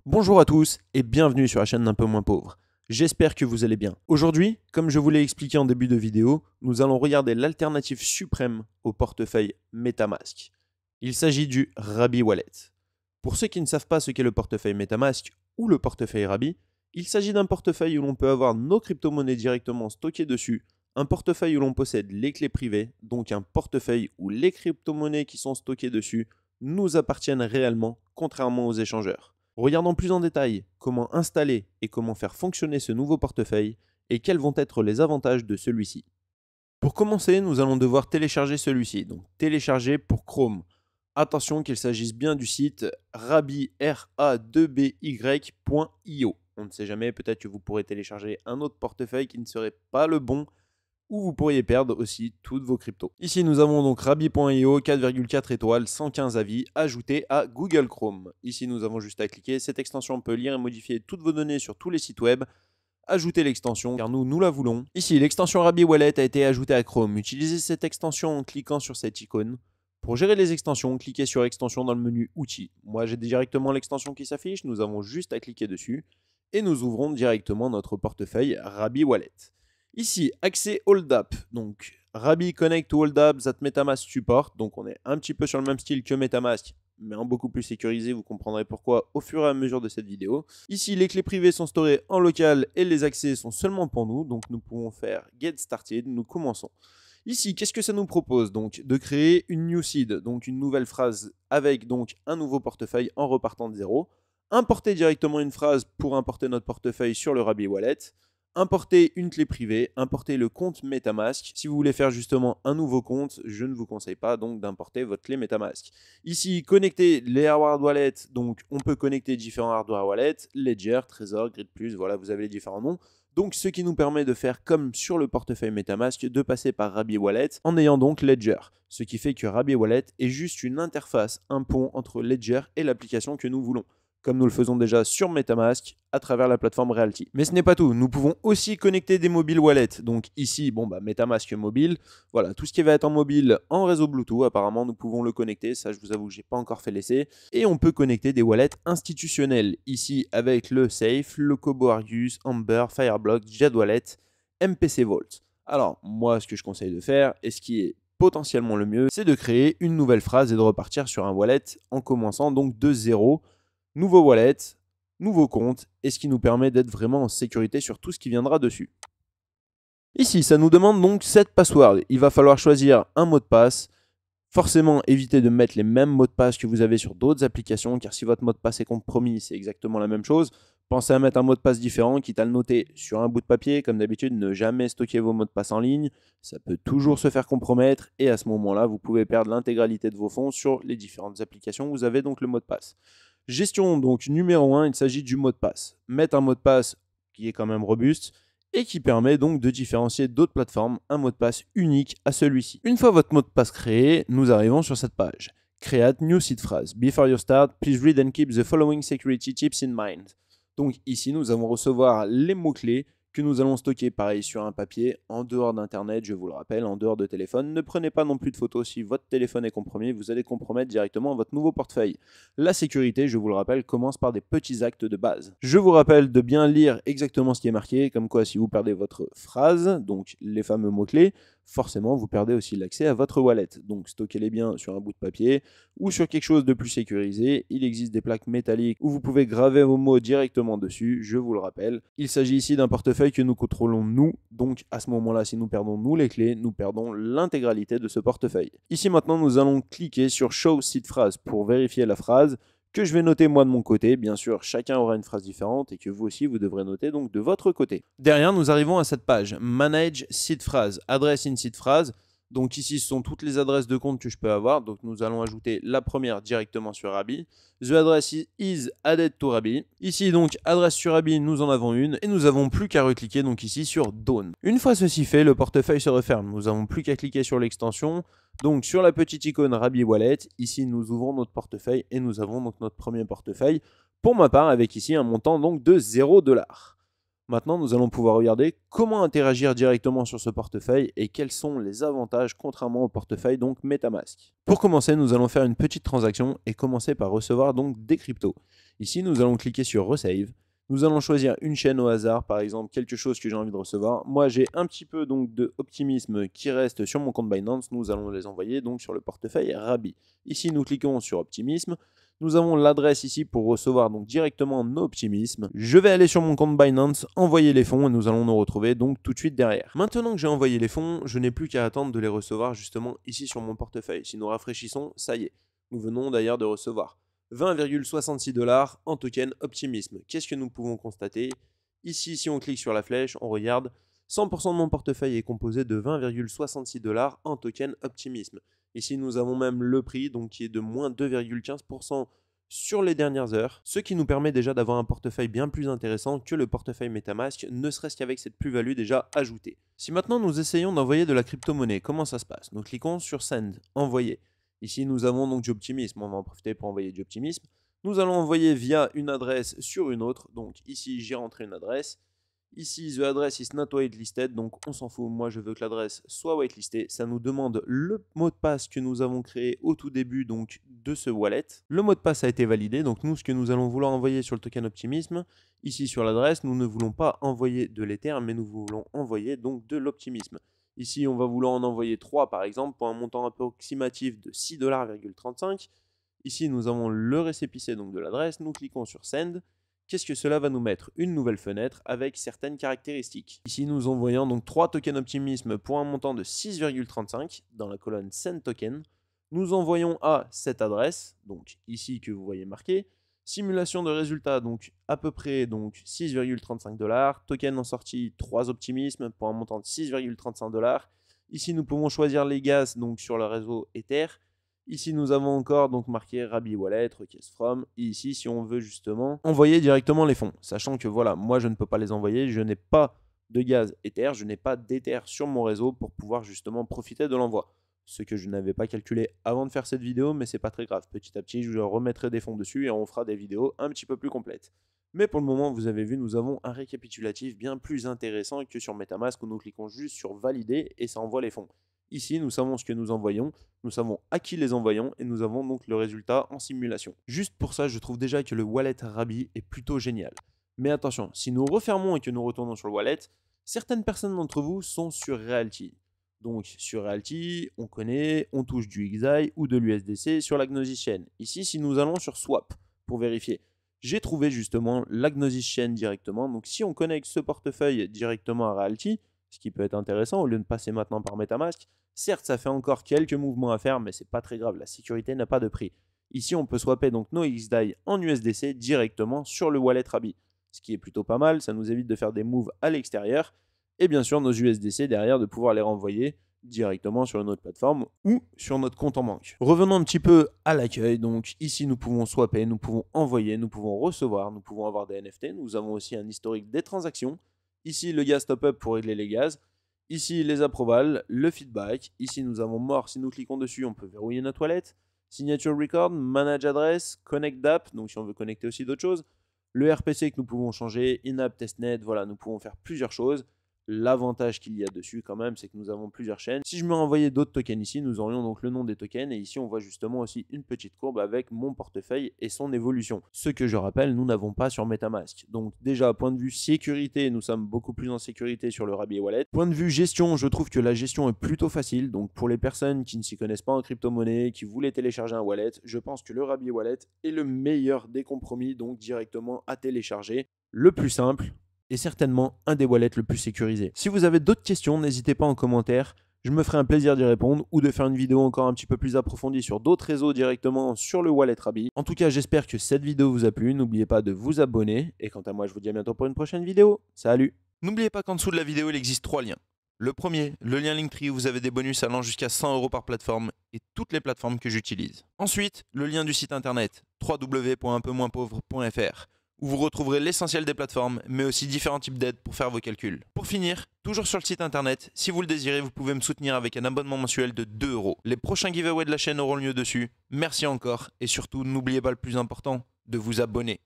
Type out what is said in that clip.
Bonjour à tous et bienvenue sur la chaîne d'un peu moins pauvre. J'espère que vous allez bien. Aujourd'hui, comme je vous l'ai expliqué en début de vidéo, nous allons regarder l'alternative suprême au portefeuille MetaMask. Il s'agit du Rabby Wallet. Pour ceux qui ne savent pas ce qu'est le portefeuille MetaMask ou le portefeuille Rabby, il s'agit d'un portefeuille où l'on peut avoir nos crypto-monnaies directement stockées dessus, un portefeuille où l'on possède les clés privées, donc un portefeuille où les crypto-monnaies qui sont stockées dessus nous appartiennent réellement, contrairement aux échangeurs. Regardons plus en détail comment installer et comment faire fonctionner ce nouveau portefeuille et quels vont être les avantages de celui-ci. Pour commencer, nous allons devoir télécharger celui-ci, donc télécharger pour Chrome. Attention qu'il s'agisse bien du site raby.io. On ne sait jamais, peut-être que vous pourrez télécharger un autre portefeuille qui ne serait pas le bon, ou vous pourriez perdre aussi toutes vos cryptos. Ici, nous avons donc rabi.io, 4,4 étoiles, 115 avis, ajoutés à Google Chrome. Ici, nous avons juste à cliquer. Cette extension peut lire et modifier toutes vos données sur tous les sites web. Ajoutez l'extension, car nous la voulons. Ici, l'extension Rabby Wallet a été ajoutée à Chrome. Utilisez cette extension en cliquant sur cette icône. Pour gérer les extensions, cliquez sur Extension dans le menu Outils. Moi, j'ai directement l'extension qui s'affiche. Nous avons juste à cliquer dessus. Et nous ouvrons directement notre portefeuille Rabby Wallet. Ici, accès Hold Up. Donc, Rabby Connect to Hold Up that MetaMask support. Donc, on est un petit peu sur le même style que MetaMask, mais en beaucoup plus sécurisé. Vous comprendrez pourquoi au fur et à mesure de cette vidéo. Ici, les clés privées sont storées en local et les accès sont seulement pour nous. Donc, nous pouvons faire Get Started. Nous commençons. Ici, qu'est-ce que ça nous propose? Donc, de créer une new seed, donc une nouvelle phrase avec donc un nouveau portefeuille en repartant de zéro. Importer directement une phrase pour importer notre portefeuille sur le Rabby Wallet. Importer une clé privée, importer le compte MetaMask. Si vous voulez faire justement un nouveau compte, je ne vous conseille pas donc d'importer votre clé MetaMask. Ici, connecter les hardware wallets. Donc, on peut connecter différents hardware wallets, Ledger, Trezor, Grid+, voilà, vous avez les différents noms. Donc, ce qui nous permet de faire comme sur le portefeuille MetaMask, de passer par Rabby Wallet en ayant donc Ledger. Ce qui fait que Rabby Wallet est juste une interface, un pont entre Ledger et l'application que nous voulons, comme nous le faisons déjà sur MetaMask à travers la plateforme Realty. Mais ce n'est pas tout, nous pouvons aussi connecter des mobile wallets. Donc ici, MetaMask mobile, voilà, tout ce qui va être en mobile en réseau Bluetooth, apparemment nous pouvons le connecter, ça je vous avoue que je n'ai pas encore fait l'essai. Et on peut connecter des wallets institutionnels, ici avec le Safe, le Kobo Argus, Amber, Fireblock, Jet Wallet, MPC Vault. Alors moi ce que je conseille de faire, et ce qui est potentiellement le mieux, c'est de créer une nouvelle phrase et de repartir sur un wallet en commençant donc de zéro. Nouveau wallet, nouveau compte, et ce qui nous permet d'être vraiment en sécurité sur tout ce qui viendra dessus. Ici, ça nous demande donc 7 passwords. Il va falloir choisir un mot de passe. Forcément, évitez de mettre les mêmes mots de passe que vous avez sur d'autres applications, car si votre mot de passe est compromis, c'est exactement la même chose. Pensez à mettre un mot de passe différent, quitte à le noter sur un bout de papier. Comme d'habitude, ne jamais stocker vos mots de passe en ligne. Ça peut toujours se faire compromettre, et à ce moment-là, vous pouvez perdre l'intégralité de vos fonds sur les différentes applications où vous avez donc le mot de passe. Gestion donc numéro 1, il s'agit du mot de passe. Mettre un mot de passe qui est quand même robuste et qui permet donc de différencier d'autres plateformes, un mot de passe unique à celui-ci. Une fois votre mot de passe créé, nous arrivons sur cette page. Create new seed phrase. Before you start, please read and keep the following security tips in mind. Donc ici, nous allons recevoir les mots-clés que nous allons stocker pareil sur un papier, en dehors d'internet, je vous le rappelle, en dehors de téléphone. Ne prenez pas non plus de photos si votre téléphone est compromis, vous allez compromettre directement votre nouveau portefeuille. La sécurité, je vous le rappelle, commence par des petits actes de base. Je vous rappelle de bien lire exactement ce qui est marqué, comme quoi si vous perdez votre phrase, donc les fameux mots-clés, forcément vous perdez aussi l'accès à votre wallet. Donc stockez-les bien sur un bout de papier ou sur quelque chose de plus sécurisé. Il existe des plaques métalliques où vous pouvez graver vos mots directement dessus, je vous le rappelle. Il s'agit ici d'un portefeuille que nous contrôlons nous, donc à ce moment-là, si nous perdons nous les clés, nous perdons l'intégralité de ce portefeuille. Ici maintenant, nous allons cliquer sur Show Seed Phrase pour vérifier la phrase que je vais noter moi de mon côté. Bien sûr, chacun aura une phrase différente et que vous aussi, vous devrez noter donc de votre côté. Derrière, nous arrivons à cette page Manage Seed Phrase, Address in Seed Phrase. Donc ici, ce sont toutes les adresses de compte que je peux avoir. Donc nous allons ajouter la première directement sur Rabby. The address is added to Rabby. Ici donc, adresse sur Rabby, nous en avons une. Et nous n'avons plus qu'à recliquer donc ici sur Done. Une fois ceci fait, le portefeuille se referme. Nous n'avons plus qu'à cliquer sur l'extension. Donc sur la petite icône Rabby Wallet, ici nous ouvrons notre portefeuille et nous avons donc notre premier portefeuille. Pour ma part, avec ici un montant donc de 0$. Maintenant, nous allons pouvoir regarder comment interagir directement sur ce portefeuille et quels sont les avantages contrairement au portefeuille donc MetaMask. Pour commencer, nous allons faire une petite transaction et commencer par recevoir donc des cryptos. Ici, nous allons cliquer sur Resave. Nous allons choisir une chaîne au hasard, par exemple quelque chose que j'ai envie de recevoir. Moi, j'ai un petit peu donc de optimisme qui reste sur mon compte Binance. Nous allons les envoyer donc sur le portefeuille Rabi. Ici, nous cliquons sur Optimisme. Nous avons l'adresse ici pour recevoir donc directement nos optimismes. Je vais aller sur mon compte Binance, envoyer les fonds et nous allons nous retrouver donc tout de suite derrière. Maintenant que j'ai envoyé les fonds, je n'ai plus qu'à attendre de les recevoir justement ici sur mon portefeuille. Si nous rafraîchissons, ça y est. Nous venons d'ailleurs de recevoir 20,66 $ en token Optimisme. Qu'est-ce que nous pouvons constater? Ici, si on clique sur la flèche, on regarde, 100% de mon portefeuille est composé de 20,66 $ en token Optimisme. Ici, nous avons même le prix, donc qui est de moins 2,15% sur les dernières heures, ce qui nous permet déjà d'avoir un portefeuille bien plus intéressant que le portefeuille MetaMask, ne serait-ce qu'avec cette plus-value déjà ajoutée. Si maintenant nous essayons d'envoyer de la crypto-monnaie, comment ça se passe? Nous cliquons sur Send, envoyer. Ici, nous avons donc du optimisme. On va en profiter pour envoyer du optimisme. Nous allons envoyer via une adresse sur une autre. Donc ici, j'ai rentré une adresse. Ici, the address is not whitelisted. Donc on s'en fout. Moi, je veux que l'adresse soit whitelistée. Ça nous demande le mot de passe que nous avons créé au tout début donc, de ce wallet. Le mot de passe a été validé. Donc nous, ce que nous allons vouloir envoyer sur le token optimisme, ici sur l'adresse, nous ne voulons pas envoyer de l'Ether, mais nous voulons envoyer donc de l'optimisme. Ici, on va vouloir en envoyer 3 par exemple pour un montant approximatif de 6,35 $. Ici, nous avons le récépissé donc de l'adresse. Nous cliquons sur Send. Qu'est-ce que cela va nous mettre? Une nouvelle fenêtre avec certaines caractéristiques. Ici, nous envoyons donc 3 tokens optimisme pour un montant de 6,35 dans la colonne Send Token. Nous envoyons à cette adresse, donc ici que vous voyez marqué. Simulation de résultats, donc à peu près 6,35 $. Token en sortie 3 optimismes pour un montant de 6,35 $. Ici, nous pouvons choisir les gaz donc sur le réseau Ether. Ici, nous avons encore donc marqué Rabi Wallet, Request From. Et ici, si on veut justement envoyer directement les fonds, sachant que voilà, moi je ne peux pas les envoyer, je n'ai pas de gaz Ether, je n'ai pas d'Ether sur mon réseau pour pouvoir justement profiter de l'envoi. Ce que je n'avais pas calculé avant de faire cette vidéo, mais c'est pas très grave. Petit à petit, je remettrai des fonds dessus et on fera des vidéos un petit peu plus complètes. Mais pour le moment, vous avez vu, nous avons un récapitulatif bien plus intéressant que sur MetaMask où nous cliquons juste sur valider et ça envoie les fonds. Ici, nous savons ce que nous envoyons, nous savons à qui les envoyons et nous avons donc le résultat en simulation. Juste pour ça, je trouve déjà que le wallet Rabi est plutôt génial. Mais attention, si nous refermons et que nous retournons sur le wallet, certaines personnes d'entre vous sont sur Realty. Donc sur Realty, on connaît, on touche du XAI ou de l'USDC sur la Gnosis Chain. Ici, si nous allons sur Swap pour vérifier, j'ai trouvé justement la Gnosis Chain directement. Donc si on connecte ce portefeuille directement à Realty, ce qui peut être intéressant au lieu de passer maintenant par MetaMask, certes ça fait encore quelques mouvements à faire, mais c'est pas très grave, la sécurité n'a pas de prix. Ici on peut swapper donc nos XDAI en USDC directement sur le wallet Rabi, ce qui est plutôt pas mal, ça nous évite de faire des moves à l'extérieur. Et bien sûr nos USDC derrière de pouvoir les renvoyer directement sur une autre plateforme ou sur notre compte en banque. Revenons un petit peu à l'accueil, donc ici nous pouvons swapper, nous pouvons envoyer, nous pouvons recevoir, nous pouvons avoir des NFT, nous avons aussi un historique des transactions, ici le gaz top-up pour régler les gaz, ici les approvals, le feedback, ici nous avons more, si nous cliquons dessus on peut verrouiller notre wallet, signature record, manage address, connect d'app, donc si on veut connecter aussi d'autres choses, le RPC que nous pouvons changer, in-app testnet, voilà nous pouvons faire plusieurs choses. L'avantage qu'il y a dessus quand même, c'est que nous avons plusieurs chaînes. Si je me renvoyais d'autres tokens ici, nous aurions donc le nom des tokens. Et ici, on voit justement aussi une petite courbe avec mon portefeuille et son évolution. Ce que je rappelle, nous n'avons pas sur MetaMask. Donc déjà, point de vue sécurité, nous sommes beaucoup plus en sécurité sur le Rabi Wallet. Point de vue gestion, je trouve que la gestion est plutôt facile. Donc pour les personnes qui ne s'y connaissent pas en crypto-monnaie, qui voulaient télécharger un wallet, je pense que le Rabi Wallet est le meilleur des compromis, donc directement à télécharger. Le plus simple, et certainement un des wallets le plus sécurisé. Si vous avez d'autres questions, n'hésitez pas en commentaire, je me ferai un plaisir d'y répondre ou de faire une vidéo encore un petit peu plus approfondie sur d'autres réseaux directement sur le wallet Rabi. En tout cas, j'espère que cette vidéo vous a plu, n'oubliez pas de vous abonner et quant à moi, je vous dis à bientôt pour une prochaine vidéo. Salut! N'oubliez pas qu'en dessous de la vidéo, il existe 3 liens. Le premier, le lien Linktree où vous avez des bonus allant jusqu'à 100 € par plateforme et toutes les plateformes que j'utilise. Ensuite, le lien du site internet www.unpeumoinspauvre.fr où vous retrouverez l'essentiel des plateformes, mais aussi différents types d'aides pour faire vos calculs. Pour finir, toujours sur le site internet, si vous le désirez, vous pouvez me soutenir avec un abonnement mensuel de 2 €. Les prochains giveaways de la chaîne auront lieu dessus. Merci encore, et surtout, n'oubliez pas le plus important, de vous abonner.